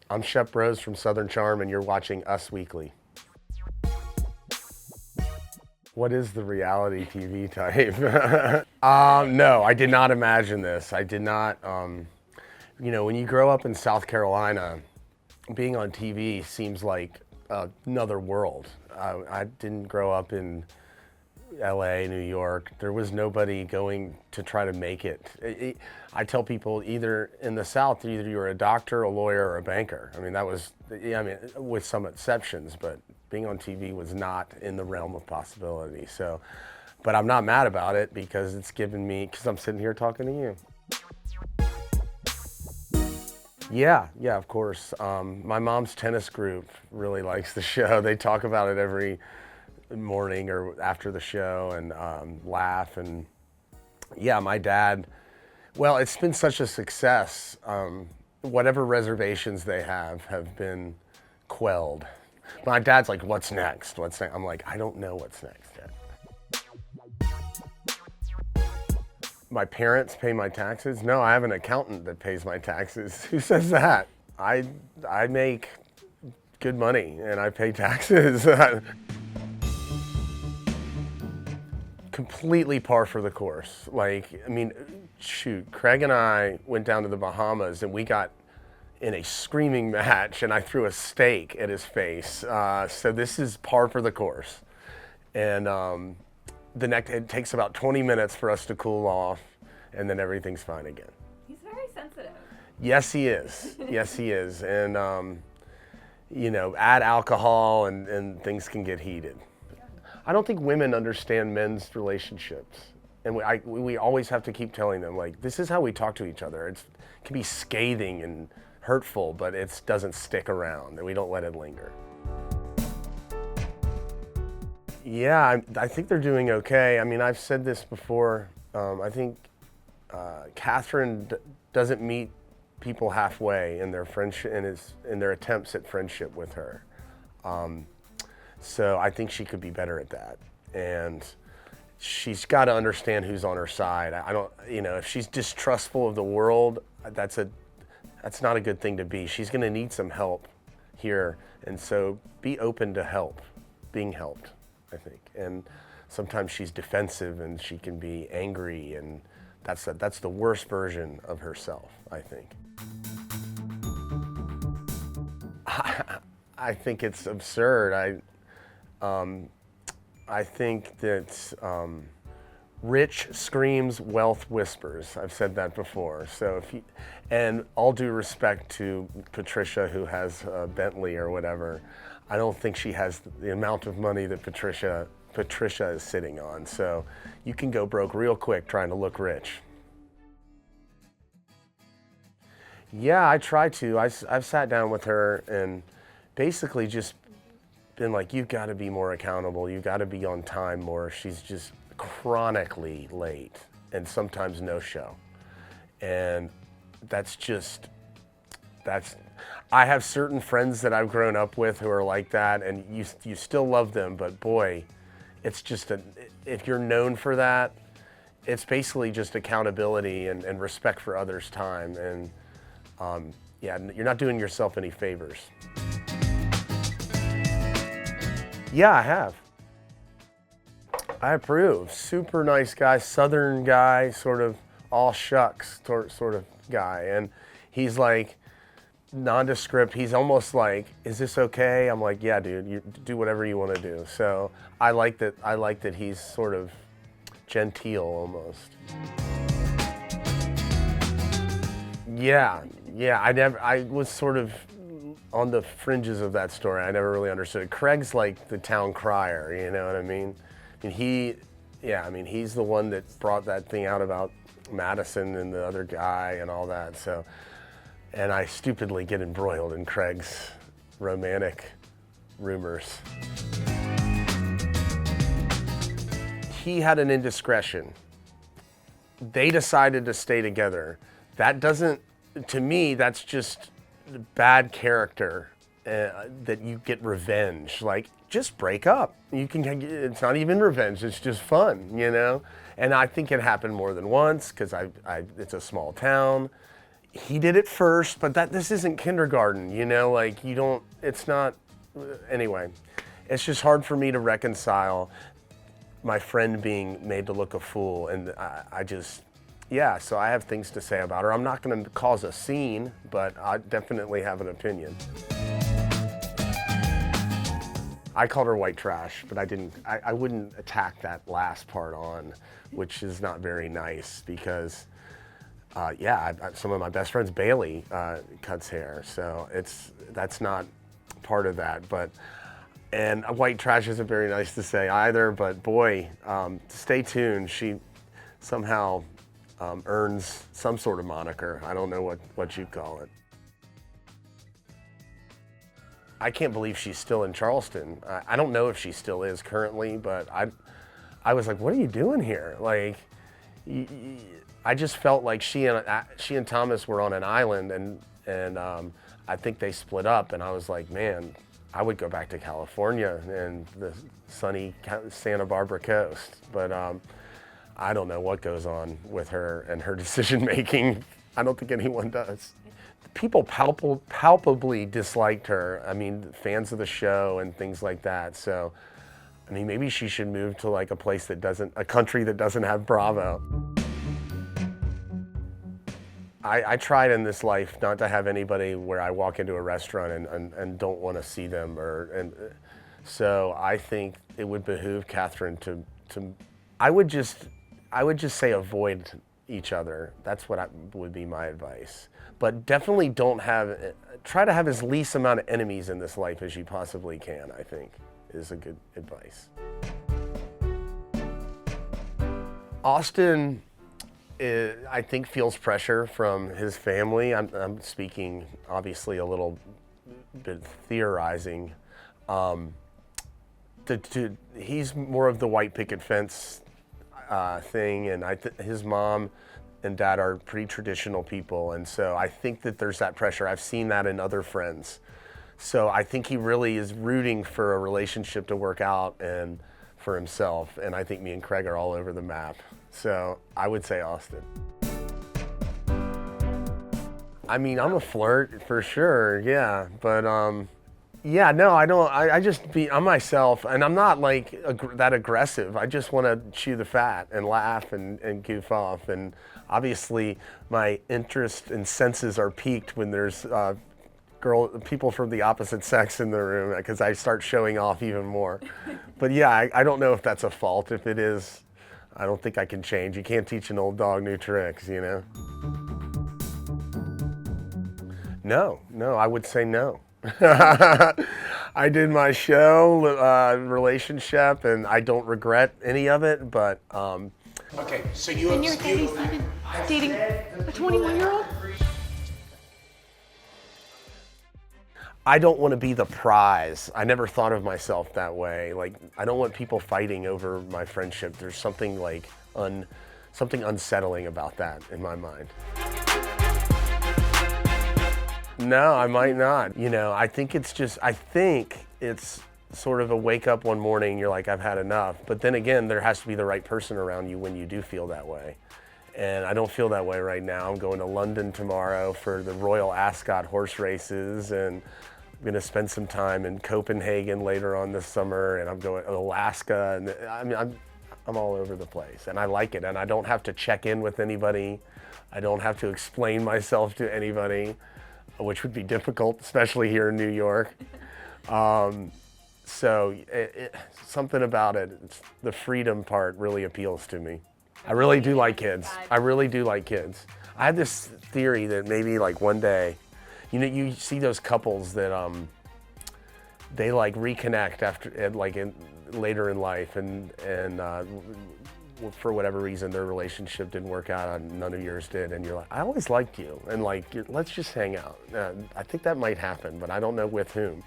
I'm Shep Rose from Southern Charm, and you're watching Us Weekly. What is the reality TV type? No, I did not imagine this. I did not, when you grow up in South Carolina, being on TV seems like another world. I didn't grow up in LA, New York. There was nobody going to try to make it. I tell people either in the South, either you're a doctor, a lawyer, or a banker. I mean, with some exceptions, but being on TV was not in the realm of possibility. So, but I'm not mad about it because because I'm sitting here talking to you. Yeah, of course. My mom's tennis group really likes the show. They talk about it every morning or after the show and laugh. And yeah, my dad, well, it's been such a success. Whatever reservations they have been quelled. My dad's like, what's next? What's next? I'm like, I don't know what's next yet. My parents pay my taxes? No, I have an accountant that pays my taxes. Who says that? I make good money and I pay taxes. Completely par for the course. Craig and I went down to the Bahamas and we got in a screaming match and I threw a steak at his face. So this is par for the course. And it takes about 20 minutes for us to cool off and then everything's fine again. He's very sensitive. Yes, he is. Yes, he is. And, add alcohol and things can get heated. I don't think women understand men's relationships. And we always have to keep telling them, like, this is how we talk to each other. It can be scathing and hurtful, but it doesn't stick around and we don't let it linger. Yeah, I think they're doing okay. I mean, I've said this before. I think Kathryn doesn't meet people halfway in their friendship in their attempts at friendship with her. So I think she could be better at that. And she's got to understand who's on her side. If she's distrustful of the world, that's not a good thing to be. She's going to need some help here. And so be open to being helped, I think. And sometimes she's defensive and she can be angry, and that's the worst version of herself, I think. I think it's absurd. I think that rich screams, wealth whispers. I've said that before. So and all due respect to Patricia, who has a Bentley or whatever, I don't think she has the amount of money that Patricia is sitting on. So you can go broke real quick trying to look rich. Yeah, I try to. I've sat down with her and basically just been like, you've got to be more accountable. You've got to be on time more. She's just chronically late and sometimes no show. And I have certain friends that I've grown up with who are like that, and you still love them, but boy, it's just if you're known for that, it's basically just accountability and respect for others' time. And you're not doing yourself any favors. Yeah, I have. I approve. Super nice guy, Southern guy, sort of all shucks sort of guy. And he's like nondescript. He's almost like, is this okay? I'm like, yeah, dude, you do whatever you want to do. So I like that he's sort of genteel almost. Yeah. I was sort of on the fringes of that story. I never really understood it. Craig's like the town crier, you know what I mean? He's the one that brought that thing out about Madison and the other guy and all that. So, and I stupidly get embroiled in Craig's romantic rumors. He had an indiscretion. They decided to stay together. To me, that's just bad character, that you get revenge. Like, just break up. It's not even revenge, it's just fun, you know? And I think it happened more than once, because it's a small town. He did it first, but this isn't kindergarten, you know, like you don't, it's not, anyway, it's just hard for me to reconcile my friend being made to look a fool, and I just, yeah, so I have things to say about her. I'm not going to cause a scene, but I definitely have an opinion. I called her white trash, but I wouldn't attack that last part on, which is not very nice because, yeah, some of my best friends, Bailey, cuts hair, so that's not part of that, but, and white trash isn't very nice to say either, but boy, stay tuned. She somehow earns some sort of moniker. I don't know what you call it. I can't believe she's still in Charleston. I don't know if she still is currently, but I was like, what are you doing here? Like, I just felt like she and Thomas were on an island, and I think they split up, and I was like, man, I would go back to California and the sunny Santa Barbara coast, but I don't know what goes on with her and her decision making. I don't think anyone does. People palpably disliked her. I mean, fans of the show and things like that. So, I mean, maybe she should move to like a country that doesn't have Bravo. I tried in this life not to have anybody where I walk into a restaurant and don't want to see them, so I think it would behoove Kathryn to I would just say avoid each other. That's what would be my advice. But definitely try to have as least amount of enemies in this life as you possibly can, I think, is a good advice. Austen, I think, feels pressure from his family. I'm speaking obviously a little bit theorizing. He's more of the white picket fence thing, and his mom and dad are pretty traditional people, and so I think that there's that pressure. I've seen that in other friends. So I think he really is rooting for a relationship to work out and for himself, and I think me and Craig are all over the map. So I would say Austen. I mean, I'm a flirt for sure, yeah, but yeah, no, I don't. I'm myself, and I'm not like that aggressive. I just want to chew the fat and laugh and goof off. And obviously, my interest and senses are piqued when there's people from the opposite sex in the room, because I start showing off even more. But yeah, I don't know if that's a fault. If it is, I don't think I can change. You can't teach an old dog new tricks, you know? No, I would say no. I did my show, relationship, and I don't regret any of it, but okay, so you're 37, dating a 21-year-old? I don't want to be the prize. I never thought of myself that way. Like, I don't want people fighting over my friendship. There's something like something unsettling about that in my mind. No, I might not. You know, I think it's sort of a wake up one morning and you're like, I've had enough. But then again, there has to be the right person around you when you do feel that way. And I don't feel that way right now. I'm going to London tomorrow for the Royal Ascot horse races, and I'm going to spend some time in Copenhagen later on this summer, and I'm going to Alaska. And I mean, I'm all over the place, and I like it. And I don't have to check in with anybody. I don't have to explain myself to anybody, which would be difficult, especially here in New York. So something about it, the freedom part really appeals to me. I really do like kids. I really do like kids. I had this theory that maybe like one day, you know, you see those couples that they like reconnect after later in life, and for whatever reason their relationship didn't work out and none of yours did, and you're like, I always liked you, and like let's just hang out. I think that might happen, but I don't know with whom.